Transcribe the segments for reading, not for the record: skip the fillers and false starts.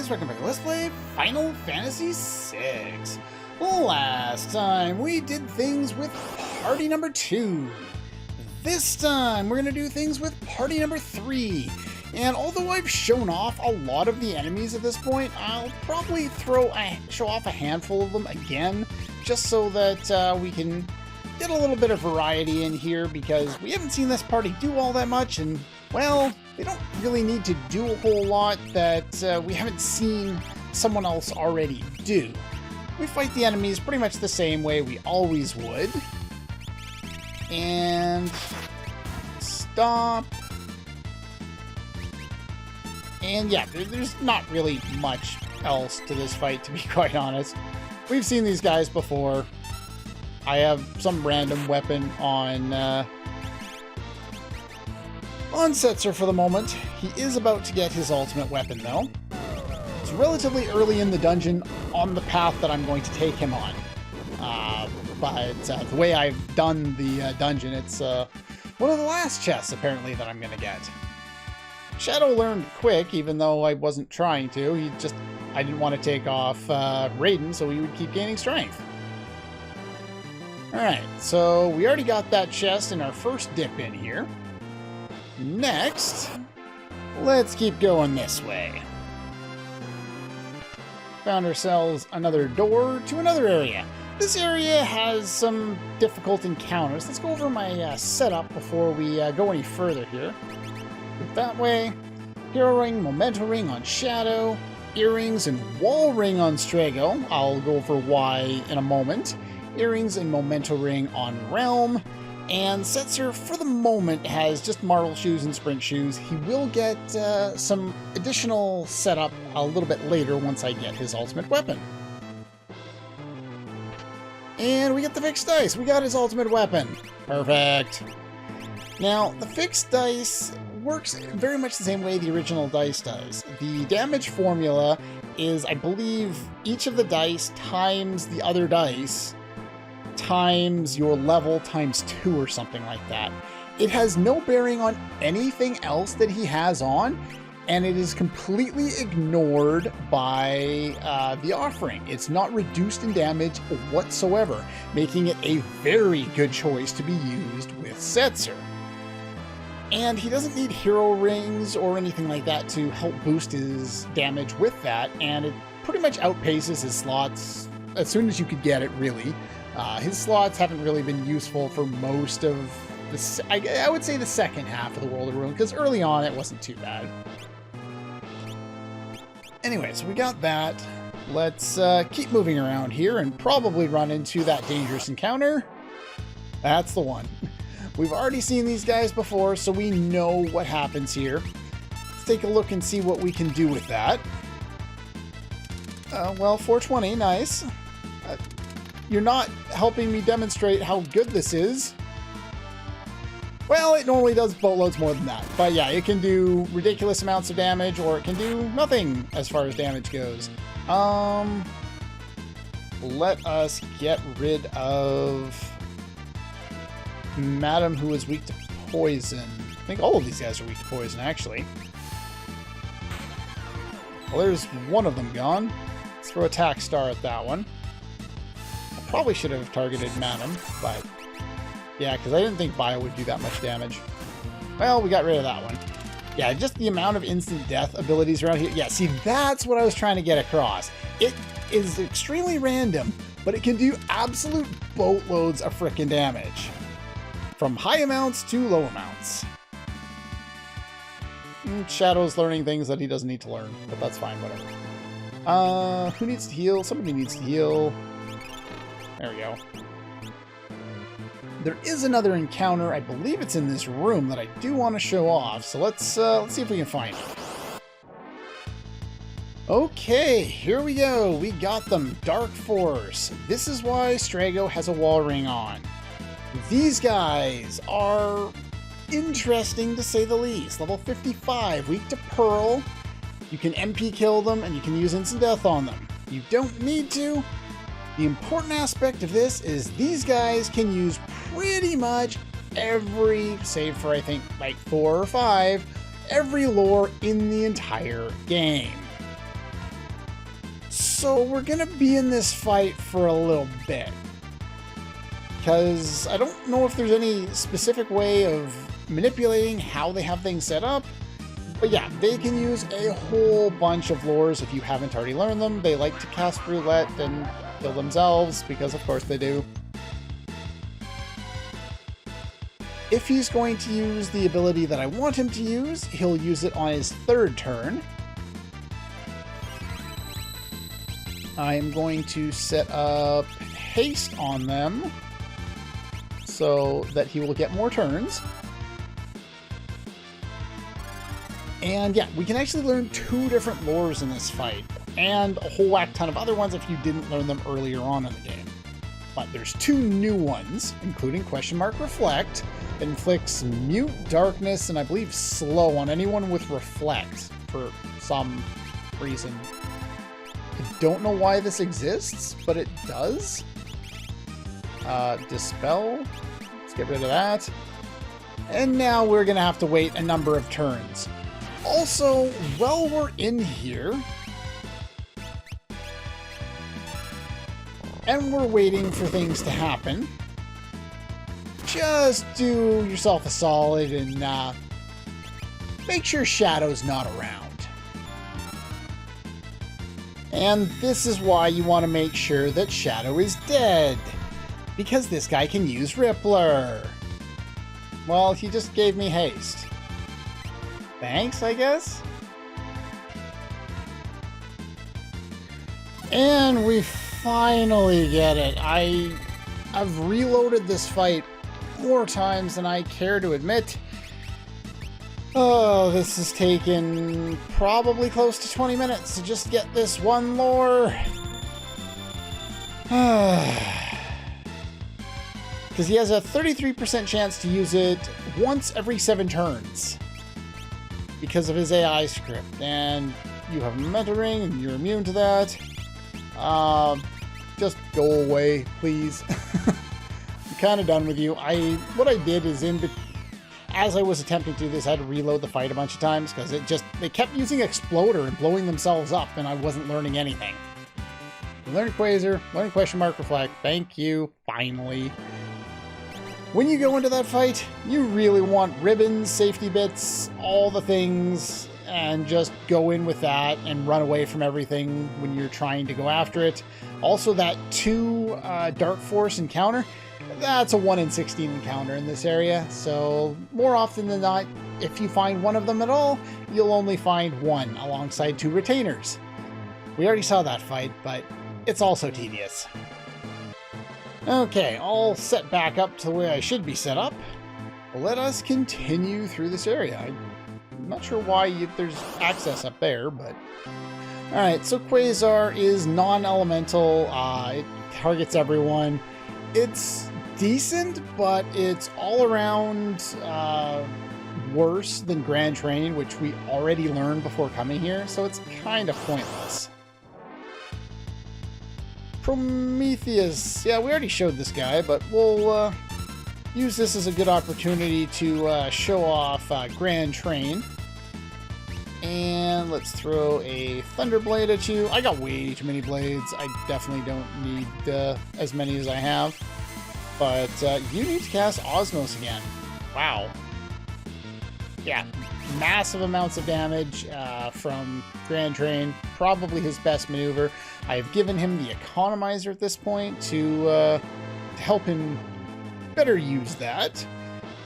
guys, welcome back. Let's play Final Fantasy VI. Last time we did things with party number 2. This time we're going to do things with party number 3. And although I've shown off a lot of the enemies at this point, I'll probably show off a handful of them again, just so that we can get a little bit of variety in here, because we haven't seen this party do all that much, and, well, they don't really need to do a whole lot that we haven't seen someone else already do. We fight the enemies pretty much the same way we always would. And stop. And yeah, there's not really much else to this fight, to be quite honest. We've seen these guys before. I have some random weapon on Setzer for the moment. He is about to get his ultimate weapon, though. It's relatively early in the dungeon on the path that I'm going to take him on. But the way I've done the dungeon, it's one of the last chests, apparently, that I'm going to get. Shadow learned quick, even though I wasn't trying to. I didn't want to take off Raiden, so he would keep gaining strength. Alright, so we already got that chest in our first dip in here. Next, let's keep going this way. Found ourselves another door to another area. This area has some difficult encounters. Let's go over my setup before we go any further here. That way, Hero Ring, Memento Ring on Shadow, Earrings and Wall Ring on Strago. I'll go over why in a moment. Earrings and Memento Ring on Realm. And Setzer, for the moment, has just Marble Shoes and Sprint Shoes. He will get some additional setup a little bit later once I get his ultimate weapon. And we get the fixed dice. We got his ultimate weapon. Perfect. Now, the fixed dice works very much the same way the original dice does. The damage formula is, I believe, each of the dice times the other dice times your level times 2 or something like that. It has no bearing on anything else that he has on, and it is completely ignored by the offering. It's not reduced in damage whatsoever, making it a very good choice to be used with Setzer. And he doesn't need hero rings or anything like that to help boost his damage with that, and it pretty much outpaces his slots as soon as you could get it, really. His slots haven't really been useful for most of the, I would say, the second half of the World of Ruin, because early on it wasn't too bad. Anyway, so we got that. Let's keep moving around here and probably run into that dangerous encounter. That's the one. We've already seen these guys before, so we know what happens here. Let's take a look and see what we can do with that. Well, 420, nice. You're not helping me demonstrate how good this is. Well, it normally does boatloads more than that. But yeah, it can do ridiculous amounts of damage, or it can do nothing as far as damage goes. Let us get rid of Madam, who is weak to poison. I think all of these guys are weak to poison, actually. Well, there's one of them gone. Let's throw Attack Star at that one. I probably should have targeted Madam, but yeah, because I didn't think Bio would do that much damage. Well, we got rid of that one. Yeah, just the amount of instant death abilities around here. Yeah, see, that's what I was trying to get across. It is extremely random, but it can do absolute boatloads of frickin' damage. From high amounts to low amounts. Shadow's learning things that he doesn't need to learn, but that's fine, whatever. Who needs to heal? Somebody needs to heal. There we go. There is another encounter, I believe it's in this room, that I do want to show off, so let's see if we can find it. Okay, here we go. We got them. Dark Force. This is why Strago has a wall ring on. These guys are interesting, to say the least. Level 55, weak to Pearl. You can MP kill them, and you can use instant death on them. You don't need to. The important aspect of this is these guys can use pretty much every, save for I think like 4 or 5, every lore in the entire game. So we're gonna be in this fight for a little bit, because I don't know if there's any specific way of manipulating how they have things set up. But yeah, they can use a whole bunch of lures if you haven't already learned them. They like to cast roulette and kill themselves, because of course they do. If he's going to use the ability that I want him to use, he'll use it on his third turn. I am going to set up haste on them so that he will get more turns. And yeah, we can actually learn 2 different lures in this fight, and a whole whack ton of other ones if you didn't learn them earlier on in the game. But there's 2 new ones, including Reflect, that inflicts mute, darkness, and I believe slow on anyone with Reflect for some reason. I don't know why this exists, but it does. Dispel. Let's get rid of that. And now we're going to have to wait a number of turns. Also, while we're in here, and we're waiting for things to happen, just do yourself a solid and make sure Shadow's not around. And this is why you want to make sure that Shadow is dead, because this guy can use Rippler. Well, he just gave me haste. Thanks, I guess? And we finally get it. I've reloaded this fight more times than I care to admit. Oh, this has taken probably close to 20 minutes to just get this one lore. Because he has a 33% chance to use it once every 7 turns. Because of his AI script. And you have mentoring and you're immune to that. Just go away, please. I'm kind of done with you. What I did is as I was attempting to do this, I had to reload the fight a bunch of times because they kept using Exploder and blowing themselves up, and I wasn't learning anything. Learn Quasar, learn Reflect. Thank you, finally. When you go into that fight, you really want ribbons, safety bits, all the things, and just go in with that and run away from everything when you're trying to go after it. Also, that 2 Dark Force encounter, that's a 1 in 16 encounter in this area, so more often than not, if you find one of them at all, you'll only find one alongside 2 retainers. We already saw that fight, but it's also tedious. Okay, all set back up to the way I should be set up. Let us continue through this area. I'm not sure why there's access up there, but... Alright, so Quasar is non-elemental. It targets everyone. It's decent, but it's all around worse than Grand Train, which we already learned before coming here, so it's kind of pointless. Prometheus. Yeah, we already showed this guy, but we'll use this as a good opportunity to show off Grand Train. And let's throw a Thunderblade at you. I got way too many blades. I definitely don't need as many as I have. But you need to cast Osmos again. Wow. Yeah, massive amounts of damage from Grand Train. Probably his best maneuver. I have given him the Economizer at this point to help him better use that.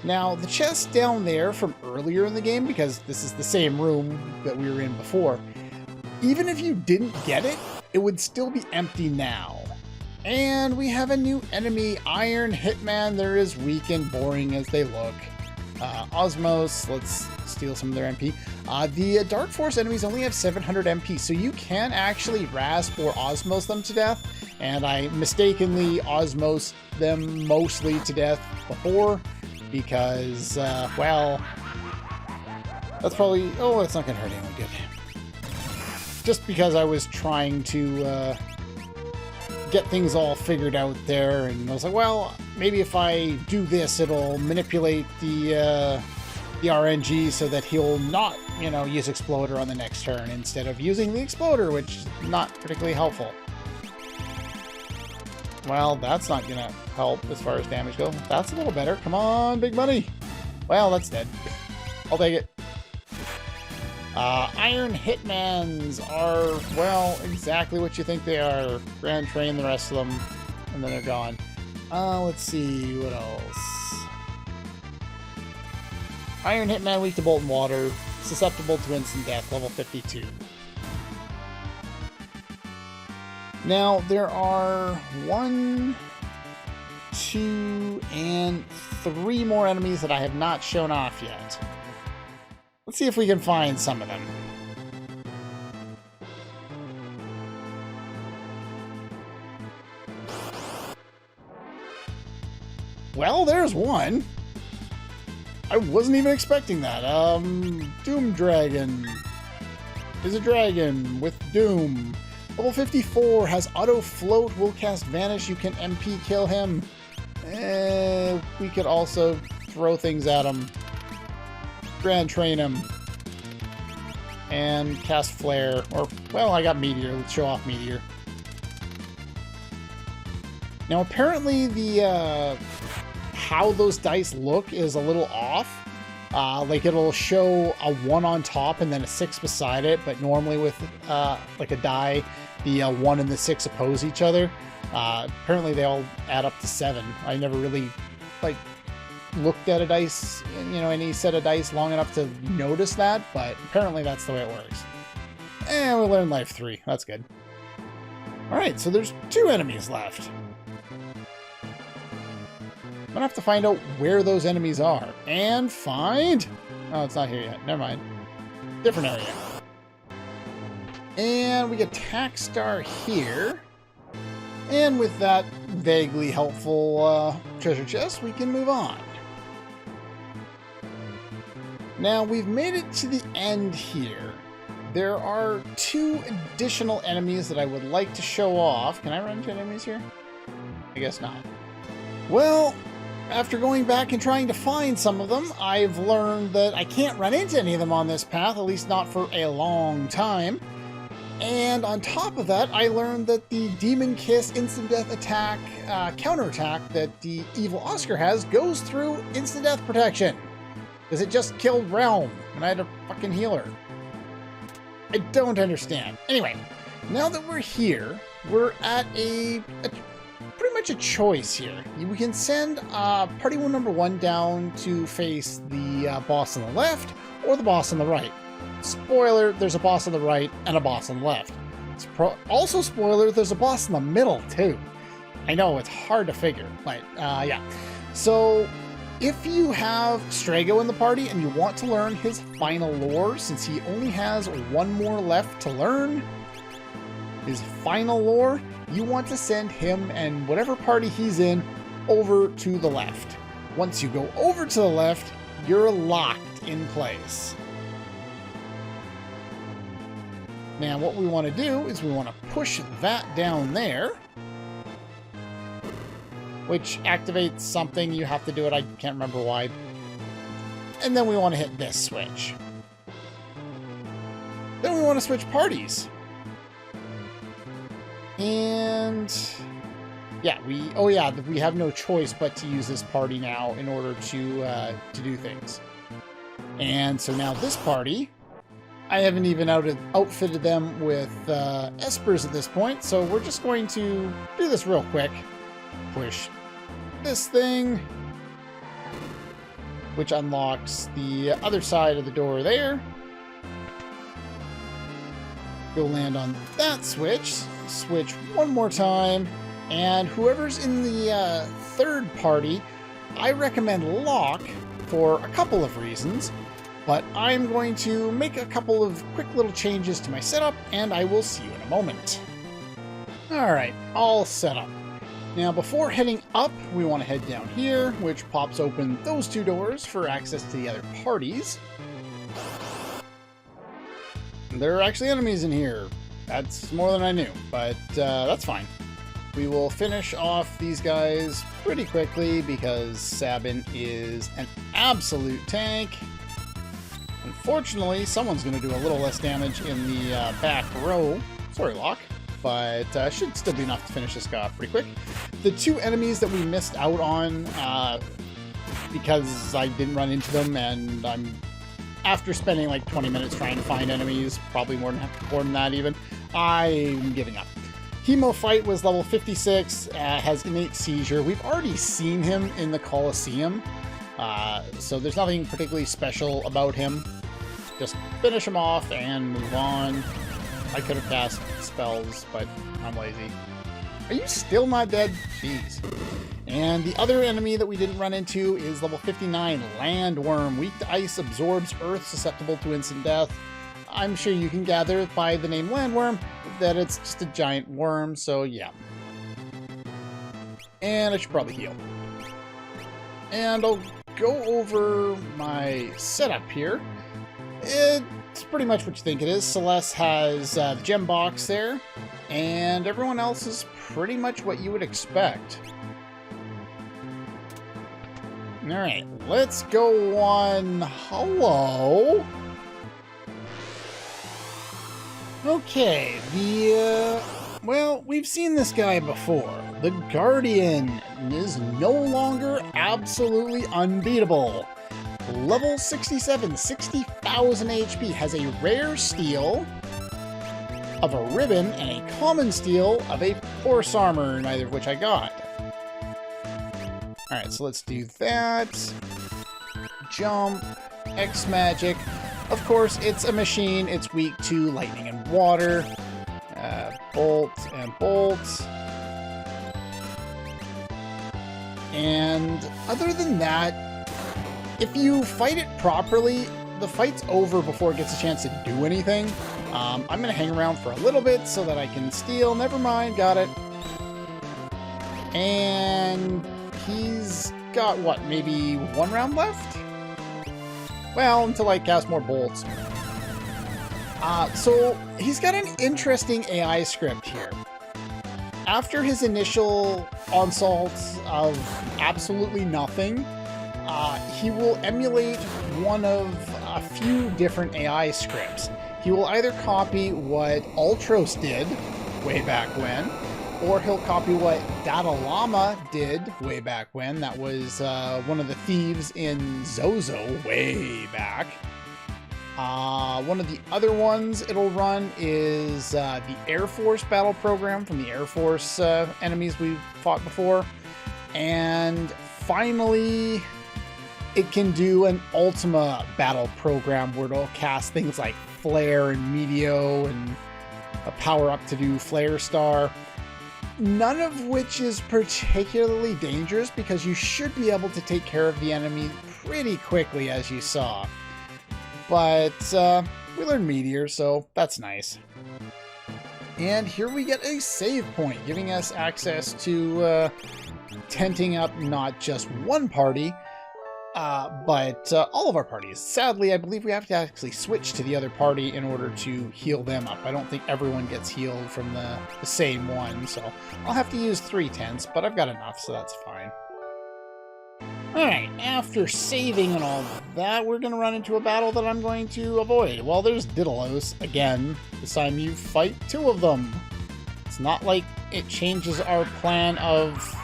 Now, the chest down there from earlier in the game, because this is the same room that we were in before, even if you didn't get it, it would still be empty now. And we have a new enemy, Iron Hitman. They're as weak and boring as they look. Osmos, let's steal some of their MP. The Dark Force enemies only have 700 MP, so you can actually rasp or Osmos them to death. And I mistakenly Osmos them mostly to death before, because, well, that's probably... Oh, it's not going to hurt anyone, good. Just because I was trying to get things all figured out there, and I was like, well, maybe if I do this, it'll manipulate the the RNG so that he'll not, you know, use Exploder on the next turn instead of using the Exploder, which is not particularly helpful. Well, that's not gonna help as far as damage goes. That's a little better. Come on, big money. Well, that's dead. I'll take it. Iron Hitmans are, well, exactly what you think they are. Grand Train the rest of them, and then they're gone. Let's see, what else? Iron Hitman, weak to Bolt and Water, susceptible to instant death, level 52. Now, there are 1, 2, and 3 more enemies that I have not shown off yet. Let's see if we can find some of them. Well, there's one. I wasn't even expecting that. Doom Dragon is a dragon with Doom. Level 54 has Auto Float, will cast Vanish, you can MP kill him. We could also throw things at him. Grand Train him. And cast Flare. Or, well, I got Meteor. Let's show off Meteor. Now, apparently the, how those dice look is a little off. Like, it'll show a 1 on top and then a 6 beside it, but normally with, like a die, the 1 and the 6 oppose each other. Apparently they all add up to 7. I never really, like, looked at a dice, you know, any set of dice long enough to notice that, but apparently that's the way it works. And we learned life 3. That's good. Alright, so there's 2 enemies left. I'm gonna have to find out where those enemies are. And find... Oh, it's not here yet. Never mind. Different area. And we get Tack Star here. And with that vaguely helpful treasure chest, we can move on. Now, we've made it to the end here. There are 2 additional enemies that I would like to show off. Can I run into enemies here? I guess not. Well, after going back and trying to find some of them, I've learned that I can't run into any of them on this path, at least not for a long time. And on top of that, I learned that the Demon Kiss instant death attack, counterattack that the evil Oscar has goes through instant death protection. Because it just killed Realm, and I had to fucking heal her. I don't understand. Anyway, now that we're here, we're at a pretty much a choice here. We can send party number 1 down to face the boss on the left, or the boss on the right. Spoiler, there's a boss on the right and a boss on the left. Also spoiler, there's a boss in the middle, too. I know, it's hard to figure, but yeah. So, if you have Strago in the party and you want to learn his final lore, since he only has 1 more left to learn, his final lore, you want to send him and whatever party he's in over to the left. Once you go over to the left, you're locked in place. Now what we want to do is we want to push that down there, which activates something. You have to do it. I can't remember why. And then we want to hit this switch. Then we want to switch parties. And yeah, we have no choice but to use this party now in order to do things. And so now this party, I haven't even outfitted them with espers at this point, so we're just going to do this real quick. Push this thing, which unlocks the other side of the door there. Go land on that switch, switch 1 more time, and whoever's in the 3rd party, I recommend lock for a couple of reasons, but I'm going to make a couple of quick little changes to my setup, and I will see you in a moment. Alright, all set up. Now, before heading up, we want to head down here, which pops open those 2 doors for access to the other parties. There are actually enemies in here. That's more than I knew, but that's fine. We will finish off these guys pretty quickly because Sabin is an absolute tank. Unfortunately, someone's going to do a little less damage in the back row. Sorry, Locke. But should still be enough to finish this guy off pretty quick. The two enemies that we missed out on because I didn't run into them, and after spending like 20 minutes trying to find enemies, probably more than that even, I'm giving up. Hemophyte was level 56, has innate seizure. We've already seen him in the Colosseum, so there's nothing particularly special about him. Just finish him off and move on. I could have cast spells, but I'm lazy. Are you still not dead? Jeez. And the other enemy that we didn't run into is level 59, Landworm. Weak to ice, absorbs earth, susceptible to instant death. I'm sure you can gather by the name Landworm that it's just a giant worm, so yeah. And I should probably heal. And I'll go over my setup here. It's pretty much what you think it is. Celeste has the gem box there, and everyone else is pretty much what you would expect. Alright, let's go on. Hello? Okay, well, we've seen this guy before. The Guardian is no longer absolutely unbeatable. Level 67, 60,000 HP, has a rare steel of a ribbon and a common steel of a horse armor, neither of which I got. Alright, so let's do that. Jump, X magic. Of course, it's a machine. It's weak to lightning and water. Bolt and bolt. And other than that, if you fight it properly, the fight's over before it gets a chance to do anything. I'm going to hang around for a little bit so that I can steal. Never mind, got it. And he's got, what, maybe one round left? Well, until I cast more bolts. So he's got an interesting AI script here. After his initial onslaught of absolutely nothing, he will emulate one of a few different AI scripts. He will either copy what Ultros did way back when, or he'll copy what Dada Llama did way back when. That was one of the thieves in Zozo way back. One of the other ones it'll run is the Air Force battle program from the Air Force enemies we've fought before. And finally, it can do an Ultima battle program where it'll cast things like Flare and Meteo and a power up to do Flare Star. None of which is particularly dangerous because you should be able to take care of the enemy pretty quickly, as you saw. But we learned Meteor, so that's nice. And here we get a save point, giving us access to tenting up not just one party, but all of our parties. Sadly, I believe we have to actually switch to the other party in order to heal them up. I don't think everyone gets healed from the same one, so I'll have to use 3 tents, but I've got enough, so that's fine. Alright, after saving and all that, we're going to run into a battle that I'm going to avoid. Well, there's Didalos again. This time you fight 2 of them. It's not like it changes our plan of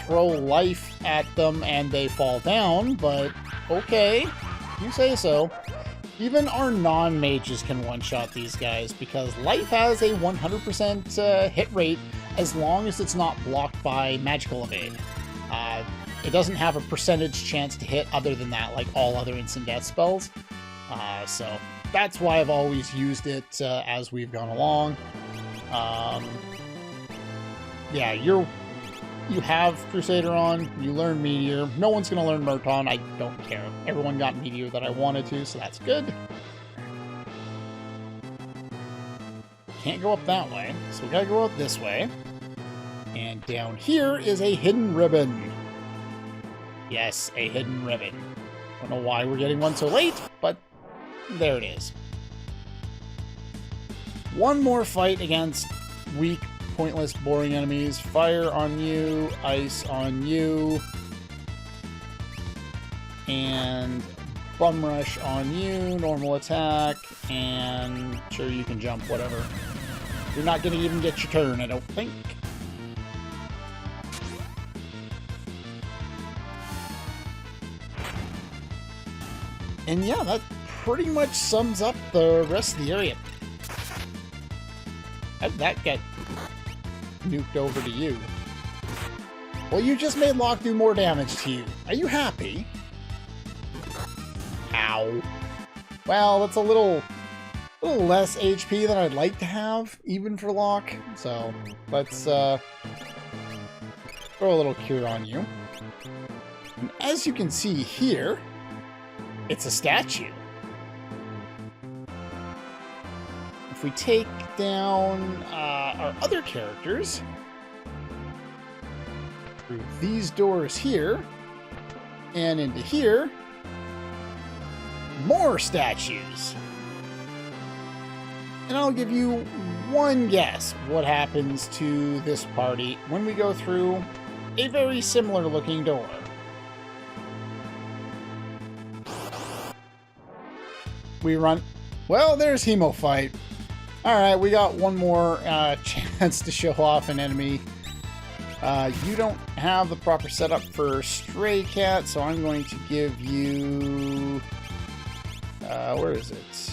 throw life at them and they fall down, but okay, you say so. Even our non-mages can one-shot these guys because life has a 100% hit rate as long as it's not blocked by magical evade. It doesn't have a percentage chance to hit other than that, like all other instant death spells. So that's why I've always used it as we've gone along. Yeah, you have Crusader on, you learn Meteor. No one's going to learn Merton, I don't care. Everyone got Meteor that I wanted to, so that's good. Can't go up that way, so we gotta go out this way. And down here is a hidden ribbon. Yes, a hidden ribbon. Don't know why we're getting one so late, but there it is. One more fight against weak, pointless, boring enemies. Fire on you, ice on you, and Bum Rush on you, normal attack, and sure, you can jump, whatever. You're not going to even get your turn, I don't think. And yeah, that pretty much sums up the rest of the area. How did that get nuked over to you? Well, you just made Locke do more damage to you. Are you happy? Ow. Well, that's a little less HP than I'd like to have, even for Locke. So, let's throw a little cure on you. And as you can see here, it's a statue. If we take down our other characters through these doors here and into here, more statues. And I'll give you one guess what happens to this party when we go through a very similar looking door. We run. Well, there's Hemofight. Alright, we got one more chance to show off an enemy. You don't have the proper setup for Stray Cat, so I'm going to give you... where is it?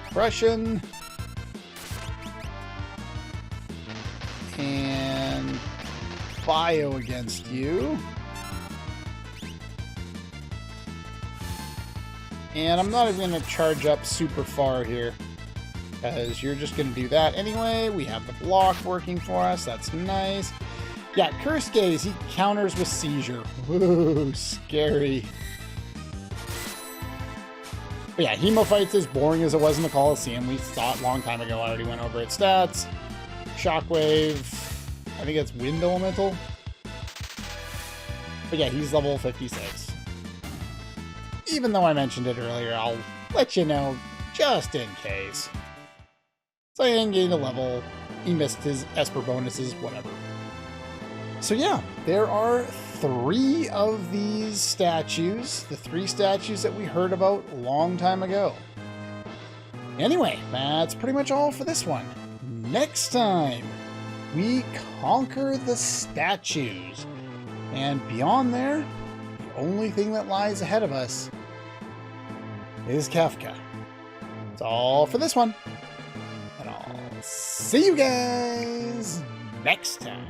Oppression. And Bio against you. And I'm not even going to charge up super far here, because you're just going to do that anyway. We have the block working for us. That's nice. Yeah, Cursed Gaze, he counters with Seizure. Ooh, scary. But yeah, Hemofight's as boring as it was in the Coliseum. We saw it a long time ago. I already went over its stats. Shockwave. I think it's Wind Elemental. But yeah, he's level 56. Even though I mentioned it earlier, I'll let you know just in case. So he gained a level. He missed his Esper bonuses, whatever. So yeah, there are 3 of these statues. The 3 statues that we heard about a long time ago. Anyway, that's pretty much all for this one. Next time, we conquer the statues. And beyond there, the only thing that lies ahead of us is Kefka. That's all for this one. And I'll see you guys next time.